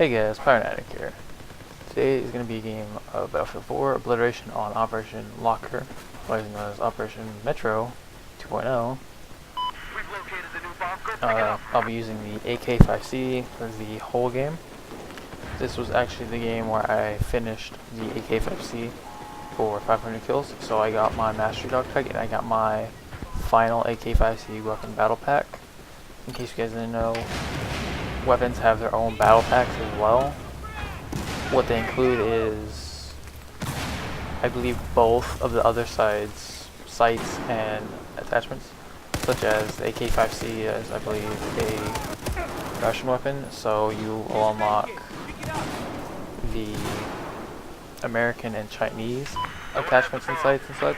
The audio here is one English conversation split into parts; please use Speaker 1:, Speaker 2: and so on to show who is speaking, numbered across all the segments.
Speaker 1: Hey guys, Pyronatic here. Today is going to be a game of Battlefield 4 Obliteration on Operation Locker, otherwise known as Operation Metro 2.0. I'll be using the AK-5C for the whole game. This was actually the game where I finished the AK-5C for 500 kills, so I got my Mastery Dog Tag and I got my final AK-5C weapon battle pack. In case you guys didn't know, weapons have their own battle packs as well. What they include is, I believe, both of the other side's sights and attachments, such as the AK-5C is, I believe, a Russian weapon, so you will unlock the American and Chinese attachments and sights and such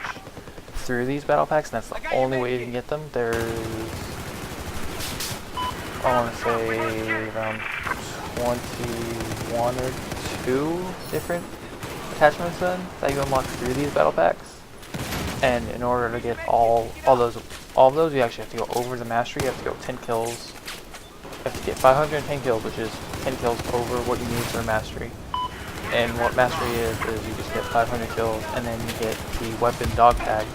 Speaker 1: through these battle packs, and that's the only way you can get them. There's, I want to say, around 21 or 2 different attachments then that you unlock through these battle packs. And in order to get all of those, you actually have to go over the mastery. You have to go 10 kills. You have to get 510 kills, which is 10 kills over what you need for mastery. And what mastery is you just get 500 kills, and then you get the weapon dog tag.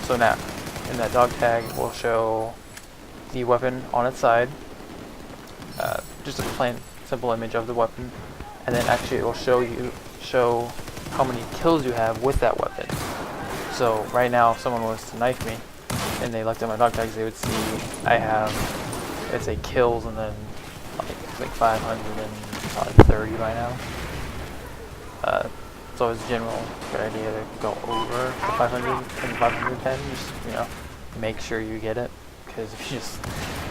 Speaker 1: So now, in that dog tag will show the weapon on its side. Just a plain simple image of the weapon, and then actually it will show how many kills you have with that weapon. So right now, if someone was to knife me and they looked at my dog tags, they would see I have, it's a kills and then like 530 by now. So it's a general good idea to go over the 500 and 510. Just, you know, make sure you get it, because if you just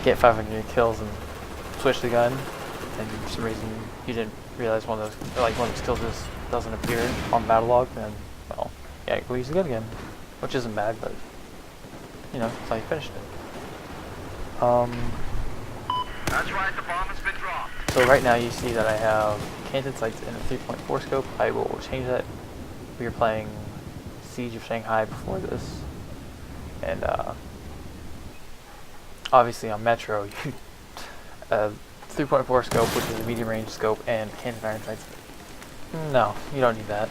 Speaker 1: get 500 kills and switch the gun, and for some reason you didn't realize one of those kills just doesn't appear on battle log, then, well, yeah, go use the gun again, which isn't bad, but you know, that's how you finished it.
Speaker 2: That's right, the bomb has been dropped.
Speaker 1: So right now you see that I have canted sights in a 3.4 scope. I will change that. We were playing Siege of Shanghai before this, and obviously on Metro, you 3.4 scope, which is a medium range scope, and canted iron sights. No, you don't need that.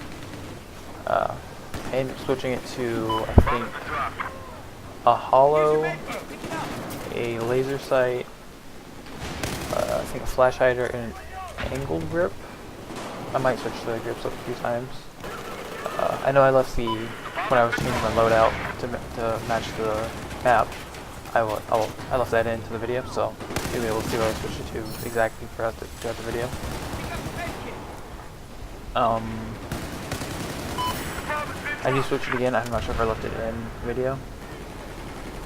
Speaker 1: And switching it to, I think, a hollow, a laser sight, I think a flash hider, and an angled grip. I might switch the grips up a few times. I know I left when I was changing my loadout to match the map, I left that into the video, so you'll be able to see what I switched it to exactly throughout the video. I do switch it again. I'm not sure if I left it in the video.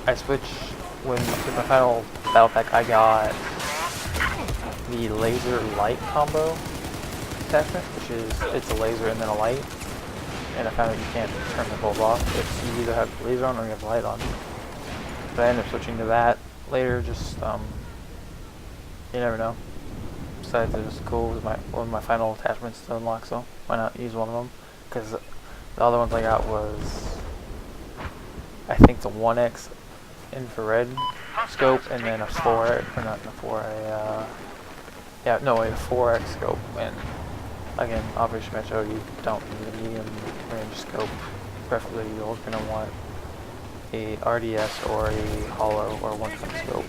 Speaker 1: I switched with my final battle pack. I got the laser light combo attachment, which is it's a laser and then a light. And I found that you can't turn the bulb off. It's you either have the laser on or you have the light on. But I ended up switching to that later. Just you never know. Besides, it was cool with one of my final attachments to unlock, so why not use one of them? Because the other ones I got was, I think, the 1x infrared scope, and then a 4x, or not a 4, yeah, no, a 4x scope. And again, Operation Metro, you don't need a medium range scope. Preferably, you're going to want a RDS or a hollow or 1-point scope.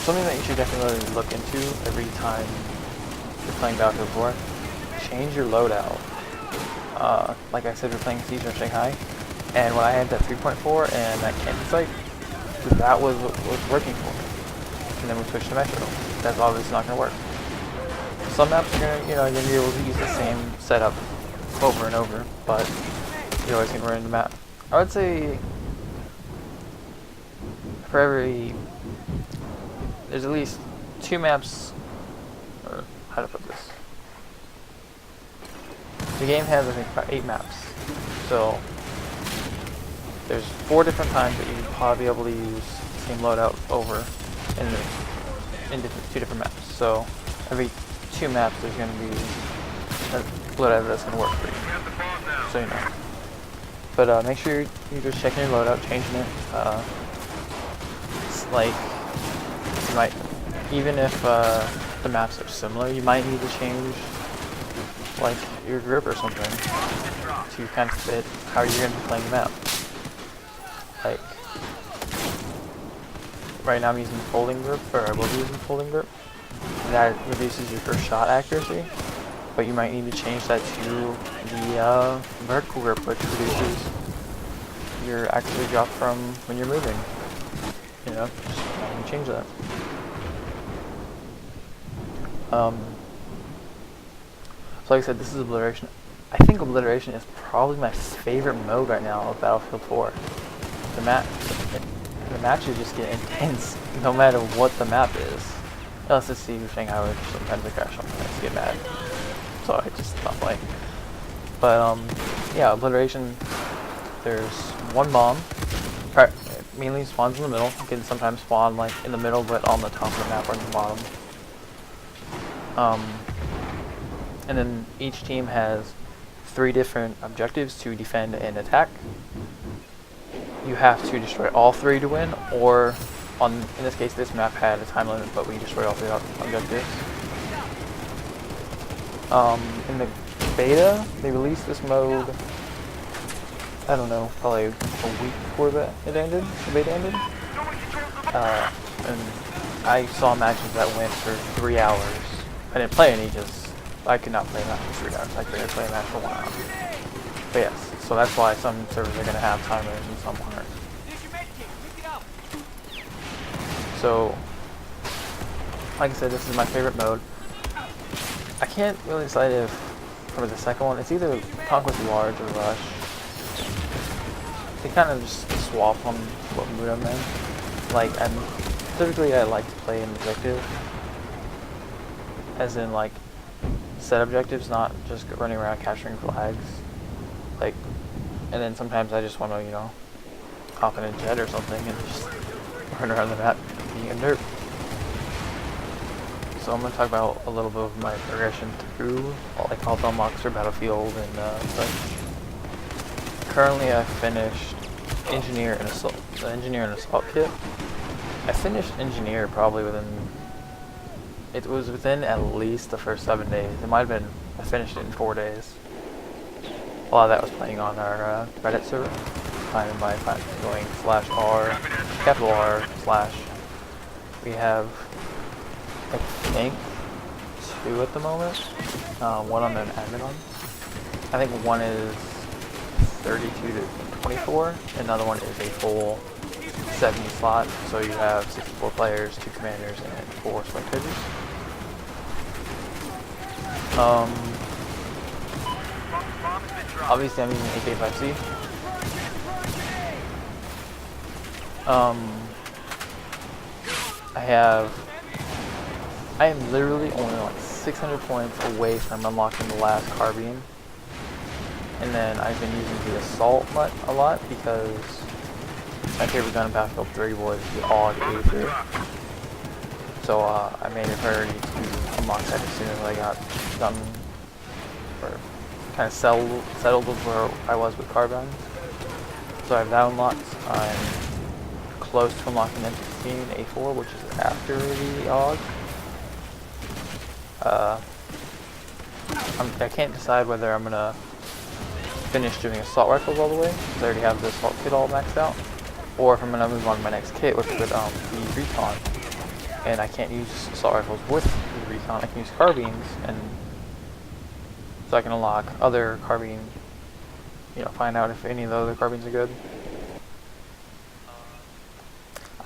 Speaker 1: Something that you should definitely look into every time you're playing Battlefield 4, change your loadout. Like I said, we're playing Siege of Shanghai, and when I had that 3.4 and that cannon sight, that was working for me. And then we switched to Metro. That's obviously not going to work. Some maps are going to, you're going to be able to use the same setup over and over, but you're always going to run into map. I would say for there's at least 2 maps, or how to put this. The game has, I think, about 8 maps. So there's 4 different times that you'd probably be able to use the same loadout over in 2 different maps. So every 2 maps there's going to be a loadout that's going to work for you. So you know. But make sure you're just checking your loadout, changing it. It's like you might, even if the maps are similar, you might need to change like your grip or something to kind of fit how you're going to be playing the map. Like right now I'm using folding grip, or I will be using folding grip. That reduces your first shot accuracy, but you might need to change that to the vertical grip, which reduces your accuracy drop from when you're moving. You know, just change that. So like I said, this is Obliteration. I think Obliteration is probably my favorite mode right now of Battlefield 4. The matches just get intense no matter what the map is. Unless it's the Shanghai, which sometimes I crash on and I just get mad. So I just stop playing. But yeah, Obliteration, there's one bomb. It mainly spawns in the middle. It can sometimes spawn like in the middle, but on the top of the map or in the bottom. And then each team has 3 different objectives to defend and attack. You have to destroy all 3 to win, or in this case this map had a time limit, but we destroyed all 3 objectives. In the beta, they released this mode, I don't know, probably a week before the beta ended. And I saw matches that went for 3 hours. I didn't play any because I could not play a match for 3 hours. I could play a match for 1 hour. But yes, so that's why some servers are going to have timers and some aren't. So, like I said, this is my favorite mode. I can't really decide if for the second one, it's either Conquest Large or Rush. They kind of just swap on what mood I'm in. Like, typically I like to play an objective. As in, like, set objectives, not just running around capturing flags. Like, and then sometimes I just want to, you know, hop in a jet or something and just run around the map being a nerd. So I'm going to talk about a little bit of my progression through all the unlocks for Battlefield and such. Currently I finished Engineer and Assault, the Engineer and Assault kit. I finished Engineer probably it was within at least the first 7 days. It might have been, I finished it in 4 days. A lot of that was playing on our Reddit server. Finding by going /R, capital R /. We have, I think, 2 at the moment. One I'm an admin on. I think one is 32 to 24. Another one is a full 70 slot. So you have 64 players, 2 commanders, and 4 spectators. Obviously I'm using AK-5C. I am literally only like 600 points away from unlocking the last carbine. And then I've been using the assault a lot because my favorite gun in Battlefield 3 was the AK-5C. So I made it a priority to unlock that as soon as I got done, or kind of settled with where I was with carbines. So I have that unlocked. I'm close to unlocking M16 A4, which is after the AUG. I can't decide whether I'm gonna finish doing assault rifles all the way, because I already have the assault kit all maxed out, or if I'm gonna move on to my next kit, which would be recon. And I can't use assault rifles with the recon. I can use carbines, and so I can unlock other carbine. You know, find out if any of the other carbines are good.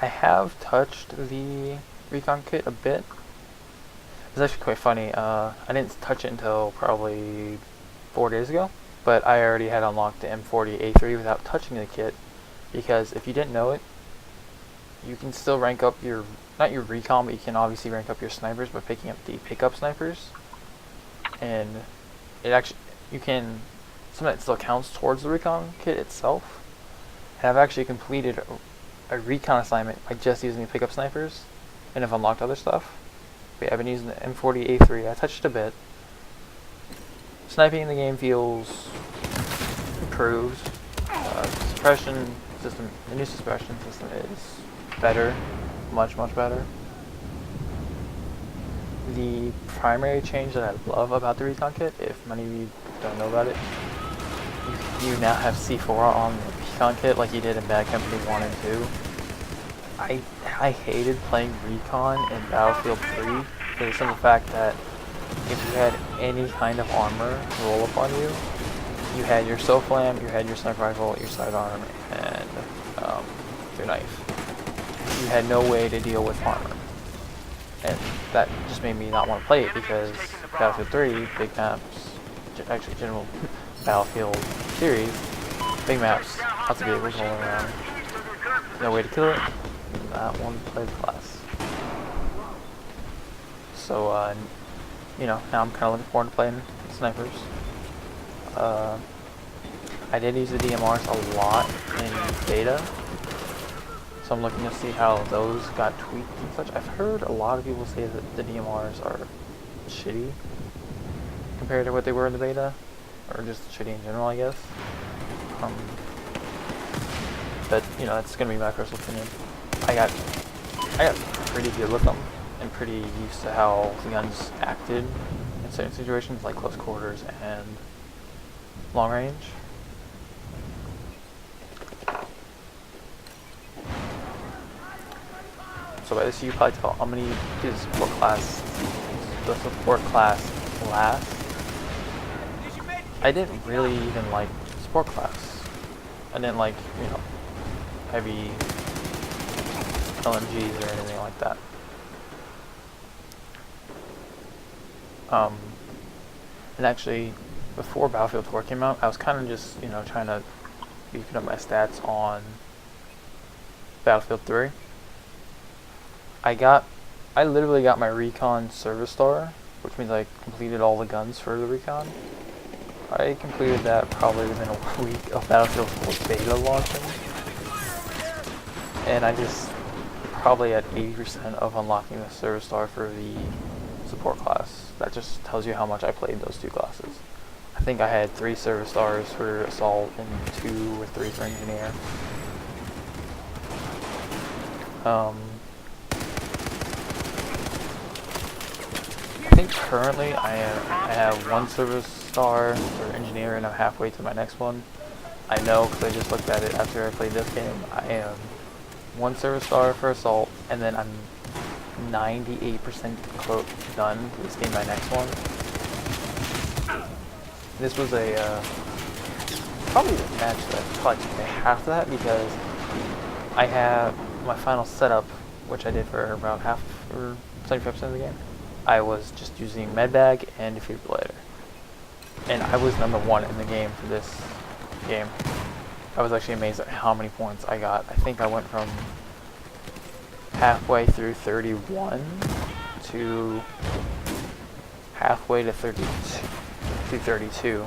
Speaker 1: I have touched the recon kit a bit. It's actually quite funny. I didn't touch it until probably 4 days ago, but I already had unlocked the M40A3 without touching the kit, because if you didn't know it, you can still rank up your, not your recon, but you can obviously rank up your snipers by picking up the pickup snipers. And it actually, you can, some of that still counts towards the recon kit itself. And I've actually completed a recon assignment by just using the pickup snipers, and have unlocked other stuff. But yeah, I've been using the M40A3. I touched a bit. Sniping in the game feels improved. Suppression system, the new suppression system is better, much better. The primary change that I love about the recon kit, if many of you don't know about it, you now have C4 on the recon kit like you did in Bad Company 1 and 2. I hated playing recon in Battlefield 3 for the simple fact that if you had any kind of armor roll up on you, you had your SOFLAM, you had your sniper rifle, your sidearm, and your knife. You had no way to deal with armor. And that just made me not want to play it because Battlefield 3, big maps, actually general Battlefield series, big maps, lots of vehicles rolling around, no way to kill it, not want to play the class. So, you know, now I'm kind of looking forward to playing snipers. I did use the DMRs a lot in beta, so I'm looking to see how those got tweaked and such. I've heard a lot of people say that the DMRs are shitty compared to what they were in the beta, or just shitty in general, I guess. But you know, that's gonna be my personal opinion. I got pretty good with them and pretty used to how the guns acted in certain situations, like close quarters and long range. So by this you probably tell I'm gonna do the support class last. I didn't really even like support class. I didn't like, you know, heavy LMGs or anything like that. And actually, before Battlefield 4 came out, I was kind of just, you know, trying to beefing up my stats on Battlefield 3. I literally got my Recon Service Star, which means I completed all the guns for the Recon. I completed that probably within a week of Battlefield 4 beta launching. And I just probably at 80% of unlocking the Service Star for the support class. That just tells you how much I played those two classes. I think I had 3 Service Stars for Assault and 2 or 3 for Engineer. I think currently I have 1 Service Star for Engineer and I'm halfway to my next one. I know because I just looked at it after I played this game. I am 1 Service Star for Assault, and then I'm 98% done with this game, my next one. This was a probably the match that probably took me half of that because I have my final setup, which I did for about half or 75% of the game. I was just using medbag and defibrillator, and I was number 1 in the game for this game. I was actually amazed at how many points I got. I think I went from halfway through 31 to halfway to 32.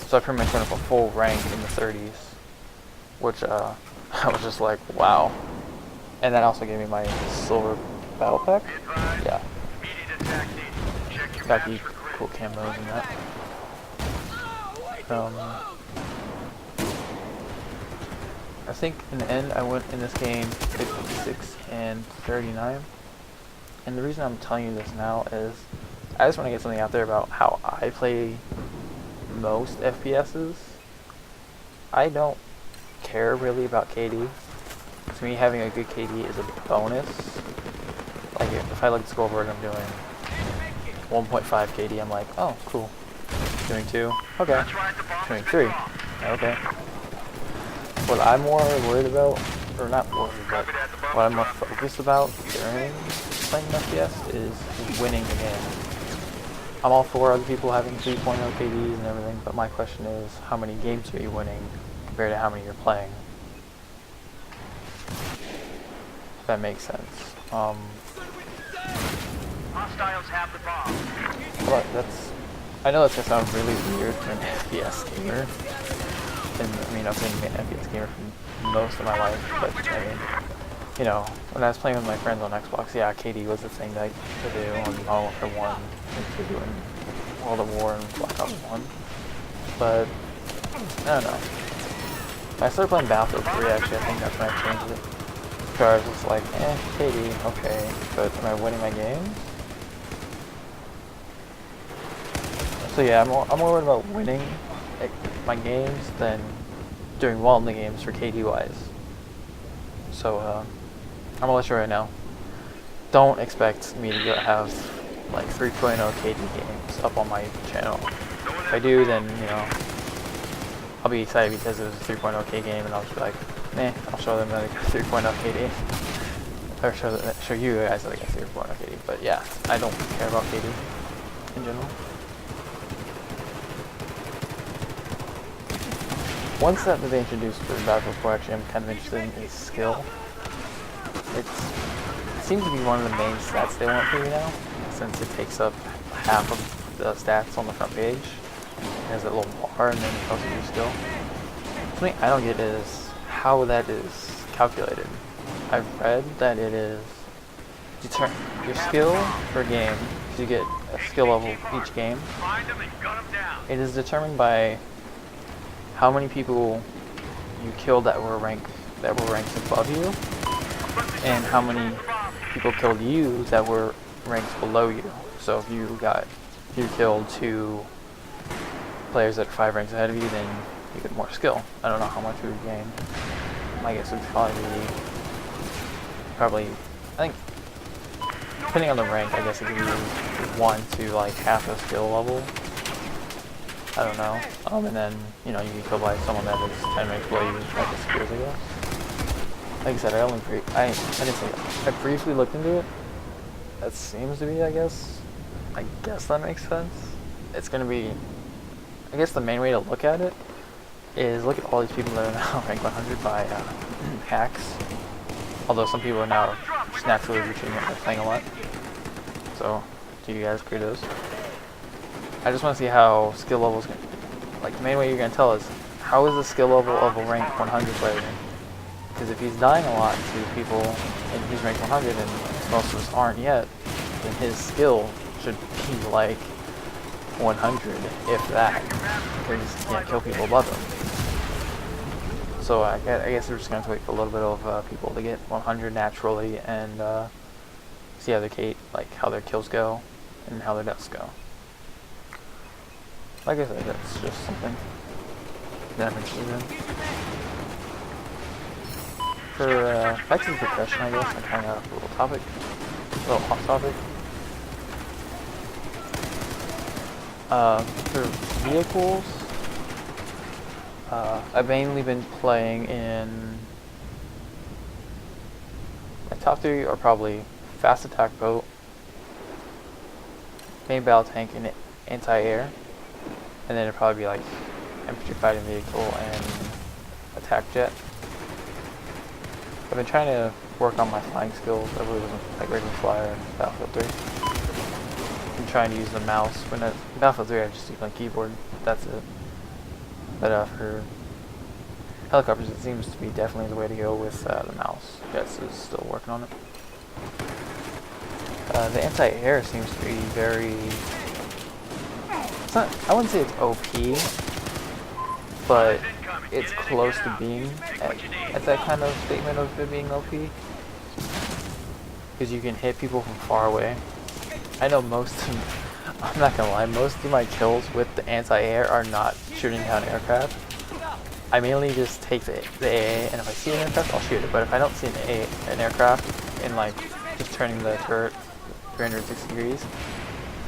Speaker 1: So I pretty much went up a full rank in the 30s, which I was just like, wow. And that also gave me my silver battle pack. Yeah. Got the cool camos and that. I think in the end I went in this game 56 and 39. And the reason I'm telling you this now is I just want to get something out there about how I play most FPSs. I don't care really about KD. To me, having a good KD is a bonus. Like if I look at the scoreboard and I'm doing 1.5 KD, I'm like, oh, cool. Doing 2, okay. Doing 3, okay. What I'm more worried about, or not worried, but what I'm more focused about during playing FPS is winning the game. I'm all for other people having 3.0 KDs and everything, but my question is, how many games are you winning compared to how many you're playing? If that makes sense.
Speaker 2: Hostiles have the bomb.
Speaker 1: But I know that's gonna sound really weird for an FPS gamer. And I mean, I've been an FPS gamer for most of my life, but I mean, you know, when I was playing with my friends on Xbox, yeah, KD was the thing that to do on Modern Warfare 1, and to do in World at War and Black Ops 1. But I don't know. When I started playing Battlefield 3, actually, I think that's when I changed it. So I was just like, KD, okay, but am I winning my games? So yeah, I'm more worried about winning my games than doing well in the games for KD wise. So I'm gonna let you right now. Don't expect me to have like 3.0 KD games up on my channel. If I do, then you know I'll be excited because it was a 3.0 K game, and I'll just be like, I'll show them that I got 3.0 KD, or show you guys that I got 3.0 KD. But yeah, I don't care about KD in general. One stat that they introduced for Battlefield 4, actually I'm kind of interested in, is skill. It seems to be one of the main stats they want for you now, since it takes up half of the stats on the front page. It has that little bar, and then it tells you your skill. Something I don't get is how that is calculated. I've read that it is your skill per game, so you get a skill level each game. It is determined by how many people you killed that were ranked above you, and how many people killed you that were ranked below you. So if you killed 2 players that are 5 ranks ahead of you, then you get more skill. I don't know how much you would gain. My guess would probably I think depending on the rank, I guess it could be 1 to like half a skill level. I don't know. And then, you know, you can kill by someone that is 10 ranks below you, like a skills, I guess. Like I said, I didn't say that. I briefly looked into it. That seems to be, I guess that makes sense. It's gonna be, I guess the main way to look at it is look at all these people that are now ranked 100 by hacks. Although some people are now just naturally reaching it by playing a lot. So, do you guys agree those? I just want to see how skill levels, like the main way you're going to tell is, how is the skill level of a ranked 100 player? Because if he's dying a lot to people and he's ranked 100 and most of us aren't yet, then his skill should be like 100, if that, because he can't kill people above him. So I guess we're just going to wait for a little bit of people to get 100 naturally and see how how their kills go and how their deaths go. Like I said, that's just something that I'm interested in. For back to the progression, I guess, I kind of have a little off topic. For vehicles, I've mainly been playing in, my top 3 are probably fast attack boat, main battle tank, and anti-air. And then it'd probably be like infantry fighting vehicle and attack jet. I've been trying to work on my flying skills. I really wasn't like regular flyer in Battlefield 3. I'm trying to use the mouse. When in Battlefield 3 I just use my keyboard. That's it. But for helicopters, it seems to be definitely the way to go with the mouse. Jets is still working on it. The anti-air seems to be very... I wouldn't say it's OP, but it's close to being at that kind of statement of it being OP. Because you can hit people from far away. I know I'm not gonna lie, most of my kills with the anti-air are not shooting down aircraft. I mainly just take the AA, and if I see an aircraft, I'll shoot it. But if I don't see an aircraft, and like just turning the turret 360 degrees,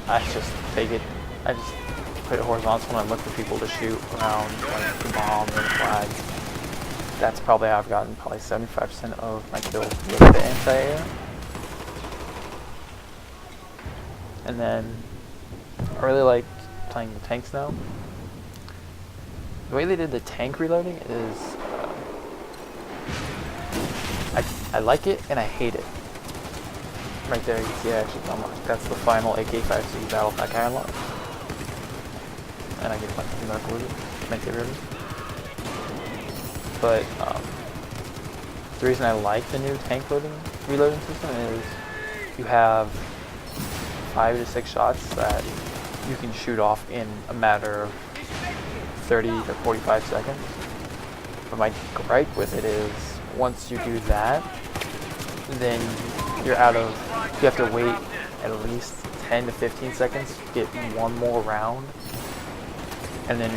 Speaker 1: I just take it. I just put it horizontal and I look for people to shoot around, like the bomb or the flag. That's probably how I've gotten probably 75% of my kills with the anti-air. And then I really like playing the tanks now. The way they did the tank reloading is I like it and I hate it. Right there, you can see I actually unlocked. That's the final AK-5C battle pack I unlocked. And I get my medical with it, make it ready. But the reason I like the new tank reloading system is you have 5 to 6 shots that you can shoot off in a matter of 30 to 45 seconds. But my gripe with it is, once you do that, then you have to wait at least 10 to 15 seconds to get one more round. And then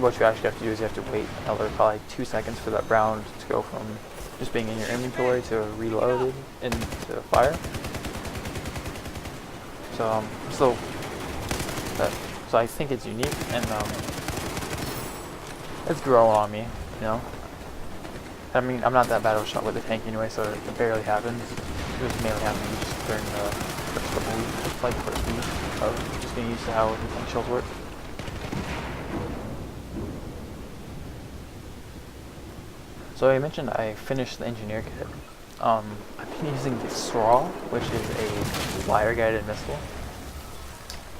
Speaker 1: what you actually have to do is you have to wait another probably 2 seconds for that round to go from just being in your inventory to reloaded into fire. So I think it's unique, and it's growing on me, you know. I mean, I'm not that bad of a shot with the tank anyway, so it barely happens. It was mainly happening just during the first couple weeks, like the first week of just getting used to how the tank shells work. So I mentioned I finished the engineer kit. I've been using the straw, which is a wire-guided missile.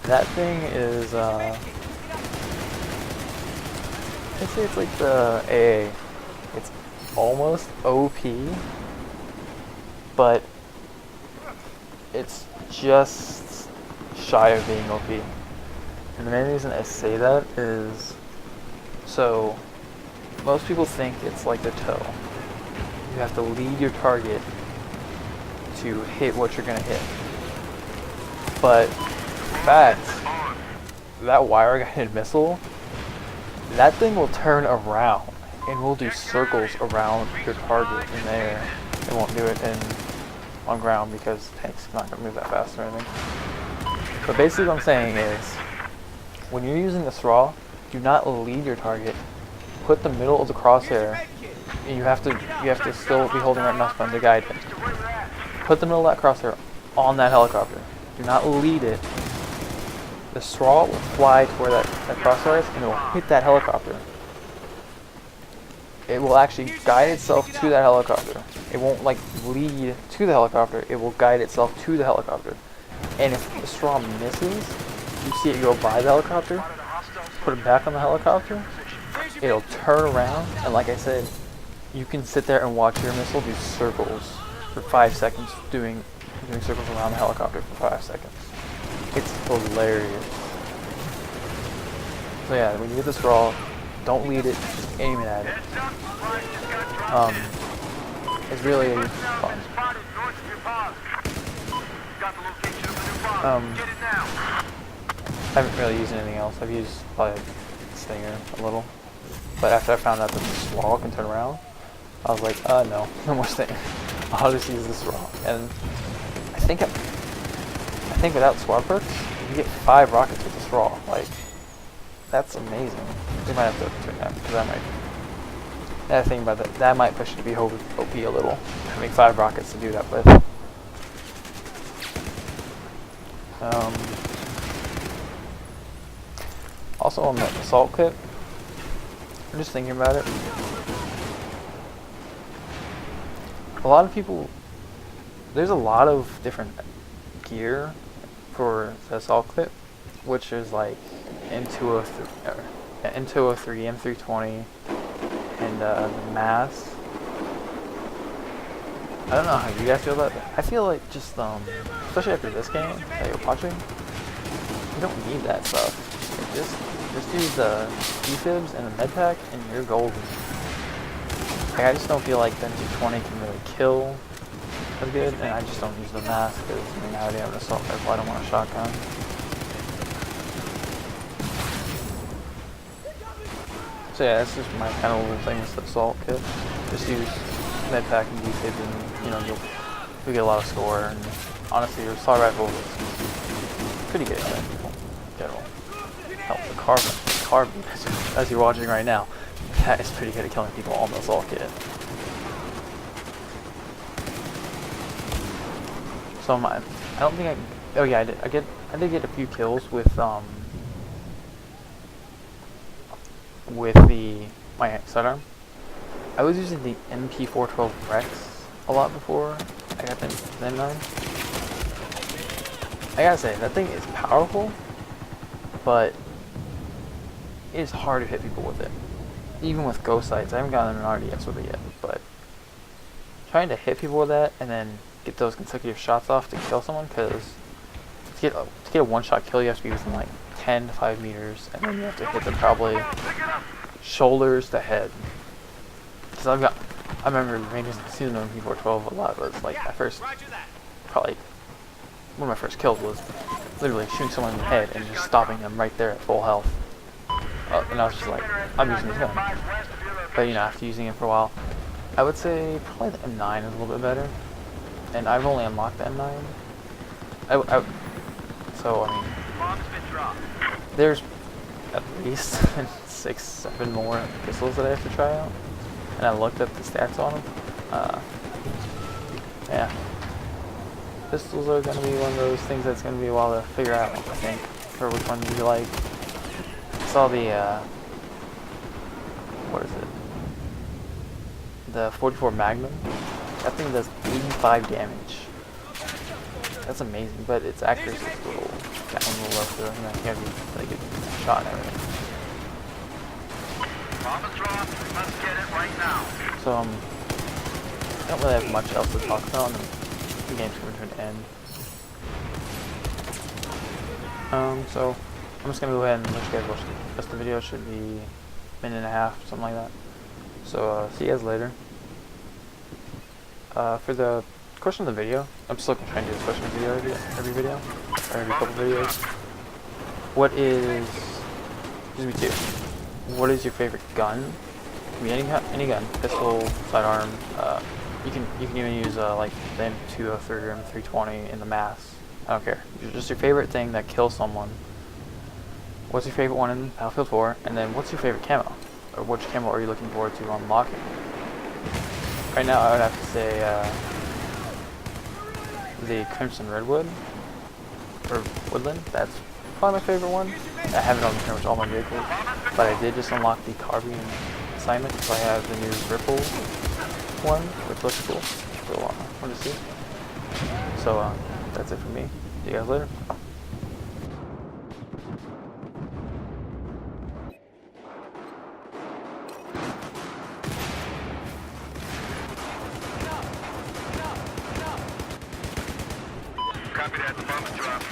Speaker 1: That thing is, I'd say it's like the AA. It's almost OP, but it's just shy of being OP. And the main reason I say that is, so most people think it's like the toe. You have to lead your target to hit what you're gonna hit. But in fact, that wire-guided missile, that thing will turn around and will do circles around your target in the air. It won't do it on ground because the tank's not gonna move that fast or anything. But basically what I'm saying is, when you're using the straw, do not lead your target. Put the middle of the crosshair, and you have to still be holding that mouse button to guide it. Put the middle of that crosshair on that helicopter. Do not lead it. The straw will fly to where that crosshair is, and it will hit that helicopter. It will actually guide itself to that helicopter. It won't like lead to the helicopter, it will guide itself to the helicopter. And if the straw misses, you see it go by the helicopter, put it back on the helicopter, it'll turn around, and like I said, you can sit there and watch your missile do circles for 5 seconds, doing circles around the helicopter for 5 seconds. It's hilarious. So yeah, when you get the straw, don't lead it, just aim it at it. It's really fun. I haven't really used anything else. I've used probably Stinger a little. But after I found out that the straw can turn around, I was like, no more Stinger. I'll just use the straw. And I think without swap perks, you get 5 rockets with the straw. Like, that's amazing. We might have to turn that, because that thing about that might push it to be OP a little. Having 5 rockets to do that with. Also on the assault kit, I'm just thinking about it. A lot of people, there's a lot of different gear for the assault kit, which is like M203, M320, and the mask. I don't know how you guys feel about that. I feel like just, especially after this game that you're watching, you don't need that stuff. Just use the defibs and the med pack, and you're golden. Like, I just don't feel like the M220 can really kill as good, and I just don't use the mask because I already have an assault rifle. I don't want a shotgun. So yeah, that's just my kind of little thing with the assault kit. Just use med pack and defib, and you'll get a lot of score. And honestly, your assault rifle is pretty good at killing people in general. Hell, the carbon, as you're watching right now, that is pretty good at killing people on the assault kit. So I don't think oh yeah, I did get a few kills with my sidearm. I was using the MP412 Rex a lot before I got the M9. I gotta say, that thing is powerful, but it is hard to hit people with it. Even with ghost sights, I haven't gotten an RDS with it yet, but trying to hit people with that and then get those consecutive shots off to kill someone, because to get a one-shot kill, you have to be within like 10 to 5 meters, and then you have to hit them probably shoulders to head. Because I remember Rangers in the season of P412 a lot was like, at first, probably one of my first kills was literally shooting someone in the head and just stopping them right there at full health. And I was just like, I'm using this gun. But you know, after using it for a while, I would say probably the M9 is a little bit better. And I've only unlocked the M9. So, I mean, there's at least 6, 7 more pistols that I have to try out. And I looked up the stats on them. Yeah. Pistols are going to be one of those things that's going to be a while to figure out, I think, for which one you like. I saw the, what is it? The 44 Magnum. That thing does 85 damage. That's amazing, but its accuracy is a little down a little low, so you know, you have to be really good shot and everything.
Speaker 2: Let's get it right now.
Speaker 1: So, I don't really have much else to talk about, and the game's coming to an end. So, I'm just gonna go ahead and let you guys watch the rest of the video. It should be a minute and a half, something like that. So, see you guys later. For the question of the video, I'm still gonna try and do this question of the video every video, or every couple videos. What is, excuse me too, what is your favorite gun? I mean, any gun, pistol, sidearm. You can even use like the M203 or M320 in the mass. I don't care. Just your favorite thing that kills someone. What's your favorite one in Battlefield 4? And then what's your favorite camo? Or which camo are you looking forward to unlocking? Right now, I would have to say the Crimson Redwood or Woodland. That's probably my favorite one. I have it on pretty much all my vehicles, but I did just unlock the carbine assignment, so I have the new Ripple one, which looks cool. So fun to see. So that's it for me. See you guys later.
Speaker 2: Copy that. The bomb is dropped.